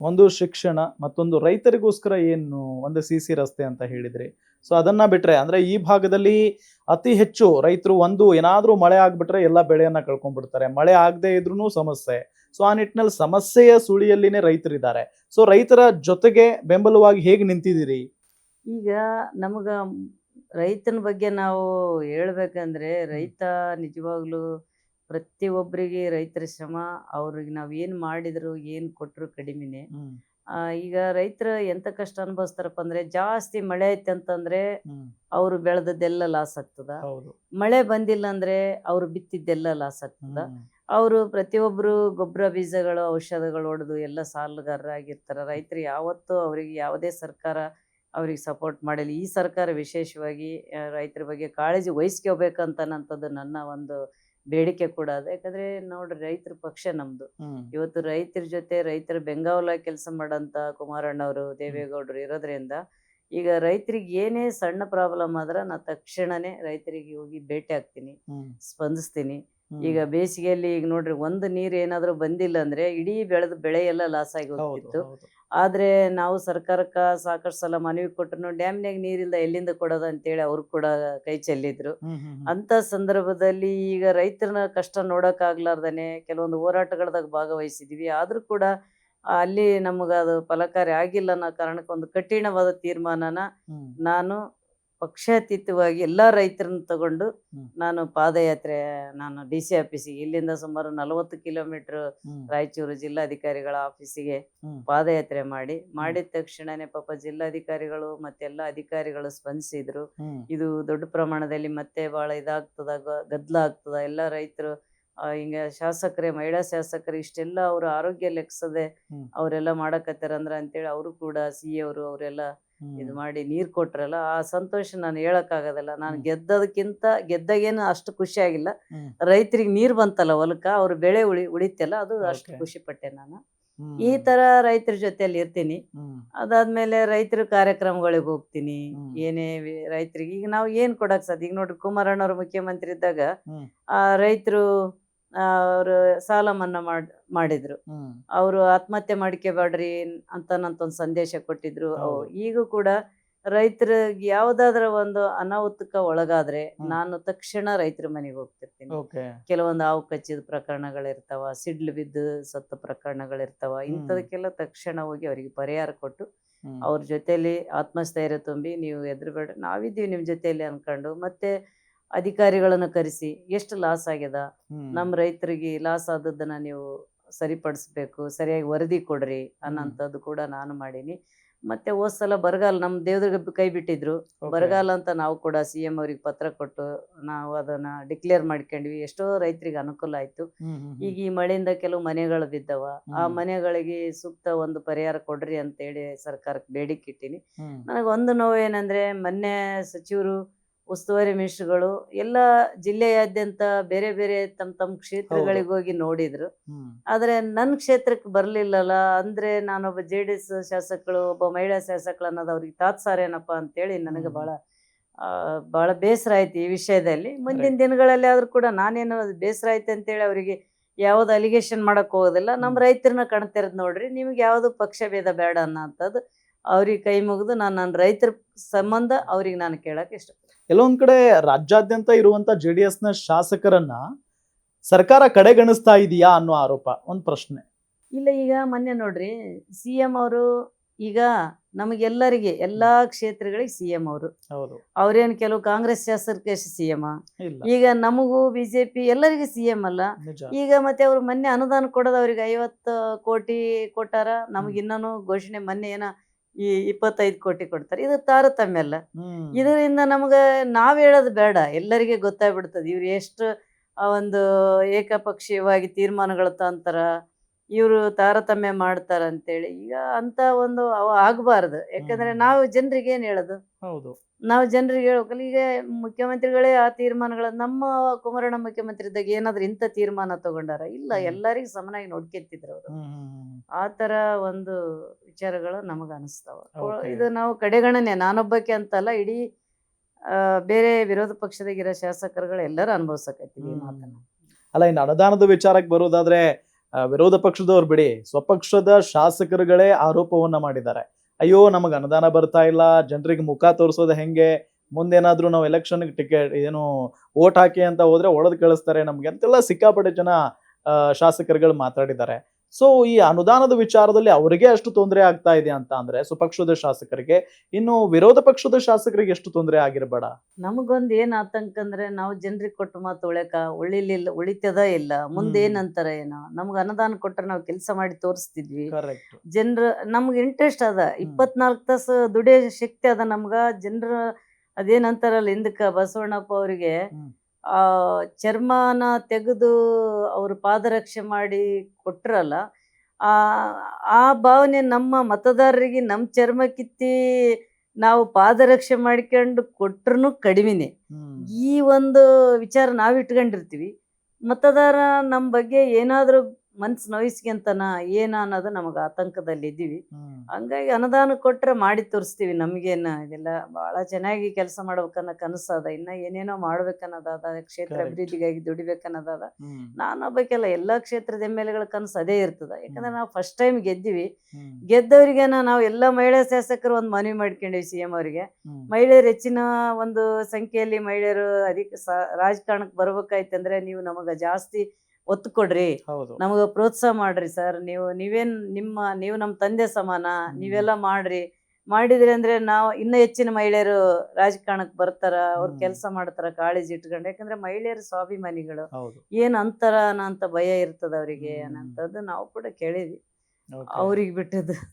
ಒಂದು ಶಿಕ್ಷಣ, ಮತ್ತೊಂದು ರೈತರಿಗೋಸ್ಕರ ಏನು ಒಂದು ಸಿ ರಸ್ತೆ ಅಂತ ಹೇಳಿದ್ರಿ. ಸೊ ಅದನ್ನ ಬಿಟ್ರೆ ಅಂದ್ರೆ ಈ ಭಾಗದಲ್ಲಿ ಅತಿ ಹೆಚ್ಚು ರೈತರು ಒಂದು ಏನಾದ್ರೂ ಮಳೆ ಆಗ್ಬಿಟ್ರೆ ಎಲ್ಲ ಬೆಳೆಯನ್ನ ಕಳ್ಕೊಂಡ್ಬಿಡ್ತಾರೆ. ಮಳೆ ಆಗದೆ ಇದ್ರೂ ಸಮಸ್ಯೆ. ಸೊ ಆ ನಿಟ್ಟಿನಲ್ಲಿ ಸಮಸ್ಯೆಯ ಸುಳಿಯಲ್ಲಿನೇ ರೈತರಿದ್ದಾರೆ. ಸೊ ರೈತರ ಜೊತೆಗೆ ಬೆಂಬಲವಾಗಿ ಹೇಗೆ ನಿಂತಿದ್ದೀರಿ? ಈಗ ನಮಗ ರೈತನ ಬಗ್ಗೆ ನಾವು ಹೇಳ್ಬೇಕಂದ್ರೆ ರೈತ ನಿಜವಾಗ್ಲೂ ಪ್ರತಿಯೊಬ್ಬರಿಗೆ ರೈತರ ಶ್ರಮ ಅವ್ರಿಗೆ ನಾವು ಏನು ಮಾಡಿದ್ರು ಏನು ಕೊಟ್ಟರು ಕಡಿಮೆನೆ. ಹ್ಮ್ ಈಗ ರೈತರು ಎಂತ ಕಷ್ಟ ಅನುಭವಿಸ್ತಾರಪ್ಪ ಅಂದ್ರೆ ಜಾಸ್ತಿ ಮಳೆ ಐತೆ ಅಂತಂದ್ರೆ ಹ್ಮ್ ಅವ್ರು ಬೆಳೆದದ್ದೆಲ್ಲ ಲಾಸ್ ಆಗ್ತದ. ಹೌದು. ಮಳೆ ಬಂದಿಲ್ಲ ಅಂದ್ರೆ ಅವ್ರು ಬಿತ್ತಿದ್ದೆಲ್ಲ ಲಾಸ್ ಆಗ್ತದ. ಹ್ಮ್ ಅವರು ಪ್ರತಿಯೊಬ್ಬರು ಗೊಬ್ಬರ ಬೀಜಗಳು ಔಷಧಗಳು ಹೊಡೆದು ಎಲ್ಲ ಸಾಲಗಾರರಾಗಿರ್ತಾರೆ. ರೈತರು ಯಾವತ್ತೂ ಅವರಿಗೆ ಯಾವುದೇ ಸರ್ಕಾರ ಅವ್ರಿಗೆ ಸಪೋರ್ಟ್ ಮಾಡಿಲ್ಲ. ಈ ಸರ್ಕಾರ ವಿಶೇಷವಾಗಿ ರೈತರ ಬಗ್ಗೆ ಕಾಳಜಿ ವಹಿಸ್ಕೋಬೇಕಂತನಂಥದ್ದು ನನ್ನ ಒಂದು ಬೇಡಿಕೆ ಕೂಡ ಅದ. ಯಾಕಂದ್ರೆ ನೋಡ್ರಿ ರೈತರ ಪಕ್ಷ ನಮ್ದು. ಹ್ಮ್ ಇವತ್ತು ರೈತರ ಜೊತೆ ರೈತರ ಬೆಂಗಾವಲ ಕೆಲಸ ಮಾಡಂತ ಕುಮಾರಣ್ಣವರು ದೇವೇಗೌಡರು ಇರೋದ್ರಿಂದ ಈಗ ರೈತರಿಗೆ ಏನೇ ಸಣ್ಣ ಪ್ರಾಬ್ಲಮ್ ಆದ್ರೆ ನಾ ತಕ್ಷಣನೇ ರೈತರಿಗೆ ಹೋಗಿ ಭೇಟಿ ಆಗ್ತೀನಿ, ಹ್ಮ್ ಸ್ಪಂದಿಸ್ತೀನಿ. ಹ್ಮ್ ಈಗ ಬೇಸಿಗೆಯಲ್ಲಿ ಈಗ ನೋಡ್ರಿ ಒಂದು ನೀರು ಏನಾದರೂ ಬಂದಿಲ್ಲ ಅಂದ್ರೆ ಇಡೀ ಬೆಳೆ ಎಲ್ಲ ಲಾಸ್ ಆಗಿ ಹೌದು ಹೋಗ್ತಿತ್ತು. ಹೌದು. ಆದ್ರೆ ನಾವು ಸರ್ಕಾರಕ್ಕೆ ಸಾಕಷ್ಟು ಸಲ ಮನವಿ ಕೊಟ್ಟರು ಡ್ಯಾಮ್ನಾಗ ನೀರಿಲ್ಲ ಎಲ್ಲಿಂದ ಕೊಡೋದು ಅಂತೇಳಿ ಅವ್ರು ಕೂಡ ಕೈ ಚೆಲ್ಲಿದ್ರು. ಹ್ಮ್ ಹ್ಮ್ ಹ್ಮ್ ಅಂತ ಸಂದರ್ಭದಲ್ಲಿ ಈಗ ರೈತರನ್ನ ಕಷ್ಟ ನೋಡೋಕ್ಕಾಗ್ಲಾರ್ದನೆ ಕೆಲವೊಂದು ಹೋರಾಟಗಳದಾಗ ಭಾಗವಹಿಸಿದ್ವಿ. ಆದ್ರೂ ಕೂಡ ಅಲ್ಲಿ ನಮ್ಗೆ ಅದು ಫಲಕಾರಿ ಆಗಿಲ್ಲ ಅನ್ನೋ ಕಾರಣಕ್ಕೆ ಒಂದು ಕಠಿಣವಾದ ತೀರ್ಮಾನನ ಹ್ಮ್ ನಾನು ಪಕ್ಷಾತೀತವಾಗಿ ಎಲ್ಲ ರೈತರನ್ನ ತಗೊಂಡು ಹ್ಮ್ ನಾನು ಪಾದಯಾತ್ರೆ ನಾನು ಡಿ ಸಿ ಆಫೀಸಿಗೆ ಇಲ್ಲಿಂದ ಸುಮಾರು 40 ಕಿಲೋಮೀಟರ್ ಹ್ಮ್ ರಾಯಚೂರು ಜಿಲ್ಲಾಧಿಕಾರಿಗಳ ಆಫೀಸಿಗೆ ಹ್ಮ್ ಪಾದಯಾತ್ರೆ ಮಾಡಿದ ತಕ್ಷಣನೇ ಪಾಪ ಜಿಲ್ಲಾಧಿಕಾರಿಗಳು ಮತ್ತೆಲ್ಲ ಅಧಿಕಾರಿಗಳು ಸ್ಪಂದಿಸಿದ್ರು. ಹ್ಮ್ ಇದು ದೊಡ್ಡ ಪ್ರಮಾಣದಲ್ಲಿ ಮತ್ತೆ ಭಾಳ ಇದಾಗ್ತದ, ಗದ್ದಲ ಆಗ್ತದ, ಎಲ್ಲ ರೈತರು ಹಿಂಗೆ ಶಾಸಕರೇ ಮಹಿಳಾ ಶಾಸಕರು ಇಷ್ಟೆಲ್ಲ ಅವ್ರ ಆರೋಗ್ಯ ಲೆಕ್ಸದೆ ಹ್ಮ್ ಅವರೆಲ್ಲ ಮಾಡಕತ್ತಾರಂದ್ರ ಅಂತೇಳಿ ಅವರು ಕೂಡ ಸಿ ಅವರು ಅವರೆಲ್ಲ ಇದು ಹ್ಮ್ ಮಾಡಿ ನೀರು ಕೊಟ್ರಲ್ಲ ಆ ಸಂತೋಷ ನಾನು ಹೇಳಕ್ಕಾಗೋದಿಲ್ಲ. ನಾನು ಹ್ಮ್ ಗೆದ್ದಾಗೇನು ಅಷ್ಟು ಖುಷಿ ಆಗಿಲ್ಲ. ಹ್ಮ್ ರೈತರಿಗೆ ನೀರು ಬಂತಲ್ಲ ಹೊಲಕ್ಕ ಅವ್ರ ಬೆಳೆ ಉಳಿತಲ್ಲ ಅದು ಅಷ್ಟು ಓಕೆ. ಖುಷಿ ಪಟ್ಟೆ ನಾನು. ಈ ಹ್ಮ್ ತರ ರೈತರ ಜೊತೆಯಲ್ಲಿ ಇರ್ತೀನಿ. ಹ್ಮ್ ಅದಾದ್ಮೇಲೆ ರೈತರ ಕಾರ್ಯಕ್ರಮಗಳಿಗೆ ಹೋಗ್ತೀನಿ. ಹ್ಮ್ ಏನೇ ರೈತರಿಗೆ ಈಗ ನಾವು ಏನ್ ಕೊಡಕ್ ಸಾಧ್ಯ. ಈಗ ನೋಡ್ರಿ ಕುಮಾರಣ್ಣವ್ರು ಮುಖ್ಯಮಂತ್ರಿ ಇದ್ದಾಗ ಹ್ಮ್ ರೈತರು ಅವರು ಸಾಲ ಮನ್ನಾ ಮಾಡಿದ್ರು. ಹ್ಮ್ ಅವರು ಆತ್ಮಹತ್ಯೆ ಮಾಡ್ಕೋಬೇಡ್ರಿ ಅಂತನಂತ ಸಂದೇಶ ಕೊಟ್ಟಿದ್ರು. ಹೌದು. ಈಗ ಕೂಡ ರೈತರಿಗೆ ಯಾವ್ದಾದ್ರ ಒಂದು ಅನಾಹುತಕ್ಕೆ ಒಳಗಾದ್ರೆ ಹ್ಮ್ ನಾನು ತಕ್ಷಣ ರೈತರ ಮನೆಗೆ ಹೋಗ್ತಿರ್ತೀನಿ. ಓಕೆ. ಕೆಲವೊಂದು ಹಾವು ಕಚ್ಚಿದ ಪ್ರಕರಣಗಳಿರ್ತಾವ, ಸಿಡ್ಲು ಬಿದ್ದು ಸತ್ತ ಪ್ರಕರಣಗಳಿರ್ತಾವ. ಹ್ಮ್ ಇಂಥದಕ್ಕೆಲ್ಲ ತಕ್ಷಣ ಹೋಗಿ ಅವರಿಗೆ ಪರಿಹಾರ ಕೊಟ್ಟು ಹ್ಮ್ ಅವ್ರ ಜೊತೆಯಲ್ಲಿ ಆತ್ಮಸ್ಥೈರ್ಯ ತುಂಬಿ ನೀವು ಹೆದರ್ಬೇಡ ನಾವಿದ್ದೀವಿ ನಿಮ್ಮ ಜೊತೆಯಲ್ಲಿ ಅನ್ಕೊಂಡು ಮತ್ತೆ ಅಧಿಕಾರಿಗಳನ್ನು ಕರೆಸಿ ಎಷ್ಟು ಲಾಸ್ ಆಗ್ಯದ, ಹ್ಮ್ ನಮ್ಮ ರೈತರಿಗೆ ಲಾಸ್ ಆದದ್ದನ್ನ ನೀವು ಸರಿಪಡಿಸ್ಬೇಕು, ಸರಿಯಾಗಿ ವರದಿ ಕೊಡ್ರಿ ಹ್ಮ್ ಅನ್ನೋಂಥದ್ದು ಕೂಡ ನಾನು ಮಾಡೀನಿ. ಮತ್ತೆ ಹೋದ್ ಸಲ ಬರಗಾಲ ನಮ್ಮ ದೇವ್ರಿಗೆ ಕೈ ಬಿಟ್ಟಿದ್ರು. ಓಕೆ. ಬರಗಾಲ ಅಂತ ನಾವು ಕೂಡ ಸಿ ಎಂ ಅವ್ರಿಗೆ ಪತ್ರ ಕೊಟ್ಟು ನಾವು ಅದನ್ನ ಡಿಕ್ಲೇರ್ ಮಾಡ್ಕೊಂಡ್ವಿ. ಎಷ್ಟೋ ರೈತರಿಗೆ ಅನುಕೂಲ ಆಯ್ತು. ಹ್ಮ್ ಹ್ಮ್ ಈಗ ಹ್ಮ್ ಈ ಮಳೆಯಿಂದ ಕೆಲವು ಮನೆಗಳು ಬಿದ್ದವ. ಆ ಹ್ಮ್ ಮನೆಗಳಿಗೆ ಸೂಕ್ತ ಒಂದು ಪರಿಹಾರ ಕೊಡ್ರಿ ಅಂತೇಳಿ ಸರ್ಕಾರಕ್ಕೆ ಬೇಡಿಕೆ ಇಟ್ಟಿನಿ. ಹ್ಮ್ ನನಗೆ ಒಂದು ನೋವು ಏನಂದ್ರೆ ಮೊನ್ನೆ ಸಚಿವರು ಉಸ್ತುವಾರಿ ಮಿನಿಸ್ಟ್ರುಗಳು ಎಲ್ಲ ಜಿಲ್ಲೆಯಾದ್ಯಂತ ಬೇರೆ ಬೇರೆ ತಮ್ಮ ಹೌದು. ಕ್ಷೇತ್ರಗಳಿಗೆ ಹೋಗಿ ನೋಡಿದ್ರು. ಹ್ಮ್ ಆದ್ರೆ ನನ್ನ ಕ್ಷೇತ್ರಕ್ಕೆ ಬರ್ಲಿಲ್ಲಲ್ಲ. ಅಂದ್ರೆ ನಾನೊಬ್ಬ JDS ಶಾಸಕಳು, ಒಬ್ಬ ಮಹಿಳಾ ಶಾಸಕಳು ಅನ್ನೋದು ಅವ್ರಿಗೆ ತಾತ್ಸಾರೇನಪ್ಪ ಅಂತೇಳಿ ನನಗೆ ಹ್ಮ್ ಬಹಳ ಬೇಸರ ಆಯ್ತು ಈ ವಿಷಯದಲ್ಲಿ. ಮುಂದಿನ ರೈಟ್. ದಿನಗಳಲ್ಲಿ ಆದ್ರೂ ಕೂಡ ನಾನೇನು ಬೇಸರ ಆಯ್ತು ಅಂತೇಳಿ ಅವರಿಗೆ ಯಾವ್ದು ಅಲಿಗೇಷನ್ ಮಾಡಕ್ ಹೋಗೋದಿಲ್ಲ. ನಮ್ಮ ಹ್ಮ್ ರೈತರನ್ನ ಕಣ್ತಿರೋದು ನೋಡ್ರಿ, ನಿಮ್ಗೆ ಯಾವ್ದು ಪಕ್ಷ ಭೇದ ಬೇಡ ಅನ್ನೋಂಥದ್ದು ಅವ್ರಿಗೆ ಕೈ ಮುಗಿದು ನನ್ನ ರೈತರ ಸಂಬಂಧ ಅವ್ರಿಗೆ ನಾನು ಕೇಳಕ್ ಇಷ್ಟ. ಕೆಲವೊಂದ್ ಕಡೆ ರಾಜ್ಯಾದ್ಯಂತ ಇರುವಂತ JDS ನ ಶಾಸಕರನ್ನ ಸರ್ಕಾರ ಕಡೆಗಣಿಸ್ತಾ ಇದೆಯಾ ಅನ್ನೋ ಆರೋಪ ಒಂದ್ ಪ್ರಶ್ನೆ. ಇಲ್ಲ ಈಗ ಮೊನ್ನೆ ನೋಡ್ರಿ CM ಅವರು ಈಗ ನಮಗೆಲ್ಲರಿಗೆ ಎಲ್ಲಾ ಕ್ಷೇತ್ರಗಳಿಗೆ CM ಅವರು ಹೌದು. ಅವ್ರೇನು ಕೆಲವು ಕಾಂಗ್ರೆಸ್ ಶಾಸಕರಿಗೆ CM, ಇಲ್ಲ. ಈಗ ನಮಗೂ BJP ಎಲ್ಲರಿಗೂ CM ಅಲ್ಲ. ನಿಜ. ಈಗ ಮತ್ತೆ ಅವ್ರು ಮೊನ್ನೆ ಅನುದಾನ ಕೊಡೋದು ಅವ್ರಿಗೆ 50 ಕೋಟಿ ಕೊಟ್ಟಾರ. ನಮ್ಗೆ ಇನ್ನೂ ಘೋಷಣೆ ಮೊನ್ನೆ ಏನೋ 25 ಕೋಟಿ ಕೊಡ್ತಾರೆ. ಇದು ತಾರತಮ್ಯ ಅಲ್ಲ. ಹ್ಮ್ ಇದರಿಂದ ನಮ್ಗೆ ನಾವ್ ಹೇಳೋದು ಬೇಡ, ಎಲ್ಲರಿಗೆ ಗೊತ್ತಾಗ್ಬಿಡ್ತದೆ ಇವ್ರು ಎಷ್ಟು ಒಂದು ಏಕಪಕ್ಷೀಯವಾಗಿ ತೀರ್ಮಾನಗಳು ತಂತಾರ, ಇವರು ತಾರತಮ್ಯ ಮಾಡ್ತಾರ ಅಂತೇಳಿ. ಈಗ ಅಂತ ಒಂದು ಅವ ಆಗ್ಬಾರ್ದು. ಯಾಕಂದ್ರೆ ಹ್ಮ್ ನಾವು ಜನರಿಗೆ ಏನ್ ಹೇಳೋದು, ಹೌದು. ನಾವು ಜನರಿಗೆ ಹೇಳ್ಬೇಕಲ್ಲ. ಈಗ ಮುಖ್ಯಮಂತ್ರಿಗಳೇ ಆ ತೀರ್ಮಾನಗಳ ನಮ್ಮ ಕುಮಾರಣ್ಣ ಮುಖ್ಯಮಂತ್ರಿ ಇದ್ದಾಗ ಏನಾದ್ರು ಇಂಥ ತೀರ್ಮಾನ ತಗೊಂಡಾರ? ಇಲ್ಲ, ಹ್ಮ್ ಎಲ್ಲರಿಗೂ ಸಮನಾಗಿ ನೋಡ್ಕೊತಿದ್ರು ಅವರು. ಹ್ಮ್ ಹ್ಮ್ ಆ ತರ ಒಂದು ವಿಚಾರಗಳು ನಮಗ ಅನಿಸ್ತಾವ. ಓಕೆ. ಇದು ನಾವು ಕಡೆಗಣನೆ ನಾನೊಬ್ಬಕ್ಕೆ ಅಂತಲ್ಲ, ಇಡೀ ಬೇರೆ ವಿರೋಧ ಪಕ್ಷದಾಗಿರೋ ಶಾಸಕರುಗಳು ಎಲ್ಲರೂ ಅನುಭವಿಸಕತ್ತೀವಿ ಈ ಹ್ಮ್ ಮಾತನ್ನ. ಅಲ್ಲ, ಇನ್ನು ಅನುದಾನದ ವಿಚಾರಕ್ಕೆ ಬರೋದಾದ್ರೆ ವಿರೋಧ ಪಕ್ಷದವ್ರು ಬಿಡಿ, ಸ್ವಪಕ್ಷದ ಶಾಸಕರುಗಳೇ ಆರೋಪವನ್ನ ಮಾಡಿದ್ದಾರೆ. ಅಯ್ಯೋ ನಮಗ್ ಅನುದಾನ ಬರ್ತಾ ಇಲ್ಲ, ಜನರಿಗೆ ಮುಖ ತೋರಿಸೋದು ಹೆಂಗೆ, ಮುಂದೇನಾದ್ರೂ ನಾವು ಎಲೆಕ್ಷನ್ ಟಿಕೆಟ್ ಏನು ವೋಟ್ ಹಾಕಿ ಅಂತ ಹೋದ್ರೆ ಒಳದ್ ಕಳಿಸ್ತಾರೆ ನಮ್ಗೆ ಅಂತೆಲ್ಲ ಸಿಕ್ಕಾಪಟ್ಟೆ ಜನ ಶಾಸಕರುಗಳು ಮಾತಾಡಿದ್ದಾರೆ. ಸೊ ಈ ಅನುದಾನದ ವಿಚಾರದಲ್ಲಿ ಅವರಿಗೆ ಅಷ್ಟು ತೊಂದರೆ ಆಗ್ತಾ ಇದೆ ಅಂತ ಅಂದ್ರೆ ಸ್ವಪಕ್ಷದ ಶಾಸಕರಿಗೆ, ಇನ್ನು ವಿರೋಧ ಪಕ್ಷದ ಶಾಸಕರಿಗೆ ಎಷ್ಟು ತೊಂದರೆ ಆಗಿರಬೇಡ? ನಮಗೊಂದು ಏನ್ ಆತಂಕ ಅಂದ್ರೆ ನಾವು ಜನರಿಗೆ ಕೊಟ್ಟು ಮಾತು ಉಳಿತದ ಇಲ್ಲ, ಮುಂದೆ ಏನಂತಾರ ಏನೋ. ನಮ್ಗೆ ಅನುದಾನ ಕೊಟ್ರೆ ನಾವು ಕೆಲಸ ಮಾಡಿ ತೋರಿಸ್ತಿದ್ವಿ. ಕರೆಕ್ಟ್. ಜನರು ನಮ್ಗೆ ಇಂಟ್ರೆಸ್ಟ್ ಅದ, 24 ತಾಸು ದುಡಿಯೋ ಶಕ್ತಿ ಅದ ನಮ್ಗ. ಜನರ ಅದೇನಂತಾರಲ್ಲ, ಹಿಂದಕ್ಕ ಬಸವಣ್ಣಪ್ಪ ಅವರಿಗೆ ಆ ಚರ್ಮನ ತೆಗೆದು ಅವ್ರು ಪಾದರಕ್ಷೆ ಮಾಡಿ ಕೊಟ್ರಲ್ಲ, ಆ ಆ ಭಾವನೆ ನಮ್ಮ ಮತದಾರರಿಗೆ ನಮ್ಮ ಚರ್ಮ ಕಿತ್ತಿ ನಾವು ಪಾದರಕ್ಷೆ ಮಾಡ್ಕೊಂಡು ಕೊಟ್ರು ಕಡಿಮೆನೆ. ಈ ಒಂದು ವಿಚಾರ ನಾವು ಇಟ್ಕೊಂಡಿರ್ತೀವಿ. ಮತದಾರ ನಮ್ಮ ಬಗ್ಗೆ ಏನಾದರೂ ಮನ್ಸು ನೋಯಿಸ್ಕೊಂತಾನ ಏನ ಅನ್ನೋದು ನಮಗೆ ಆತಂಕದಲ್ಲಿ ಇದ್ದೀವಿ. ಹಂಗಾಗಿ ಅನುದಾನ ಕೊಟ್ರೆ ಮಾಡಿ ತೋರಿಸ್ತೀವಿ. ನಮಗೇನು ಇದೆಲ್ಲ ಭಾಳ ಚೆನ್ನಾಗಿ ಕೆಲಸ ಮಾಡ್ಬೇಕನ್ನೋ ಕನಸದ, ಇನ್ನ ಏನೇನೋ ಮಾಡ್ಬೇಕನ್ನೋದಾದ, ಕ್ಷೇತ್ರ Correct. ಅಭಿವೃದ್ಧಿಗಾಗಿ ದುಡಿಬೇಕನ್ನೋದಾದ. ನಾನೊಬ್ಬಕ್ಕೆಲ್ಲ ಎಲ್ಲ ಕ್ಷೇತ್ರದ MLAಗಳ ಕನಸು ಅದೇ ಇರ್ತದ. ಯಾಕಂದ್ರೆ ನಾವು ಫಸ್ಟ್ ಟೈಮ್ ಗೆದ್ದೀವಿ. ಗೆದ್ದವರಿಗೆ ನಾವು ಎಲ್ಲ ಮಹಿಳಾ ಶಾಸಕರು ಒಂದು ಮನವಿ ಮಾಡ್ಕೊಂಡಿವಿ CM ಅವರಿಗೆ. ಮಹಿಳೆಯರು ಹೆಚ್ಚಿನ ಒಂದು ಸಂಖ್ಯೆಯಲ್ಲಿ ಮಹಿಳೆಯರು ರಾಜಕಾರಣಕ್ಕೆ ಬರ್ಬೇಕಾಯ್ತಂದ್ರೆ ನೀವು ನಮಗ ಜಾಸ್ತಿ ಒತ್ತು ಕೊಡ್ರಿ, ಹೌದು. ನಮಗ ಪ್ರೋತ್ಸಾಹ ಮಾಡ್ರಿ ಸರ್. ನೀವು ನಮ್ಮ ತಂದೆ ಸಮಾನ, ನೀವೆಲ್ಲ ಮಾಡಿದ್ರಿ ಅಂದ್ರೆ ನಾವು ಇನ್ನೂ ಹೆಚ್ಚಿನ ಮಹಿಳೆಯರು ರಾಜಕಾರಣಕ್ಕೆ ಬರ್ತಾರ, ಅವ್ರು ಕೆಲಸ ಮಾಡ್ತಾರ ಕಾಳಜಿ ಇಟ್ಕೊಂಡು. ಯಾಕಂದ್ರೆ ಮಹಿಳೆಯರು ಸ್ವಾಭಿಮಾನಿಗಳು, ಏನ್ ಅಂತಾರ ಅನ್ನೋ ಭಯ ಇರ್ತದ ಅವರಿಗೆ ಅನ್ನೋಂಥದ್ದು ನಾವು ಕೂಡ ಕೇಳಿದ್ವಿ. ಅವ್ರಿಗೆ ಬಿಟ್ಟದ್ದು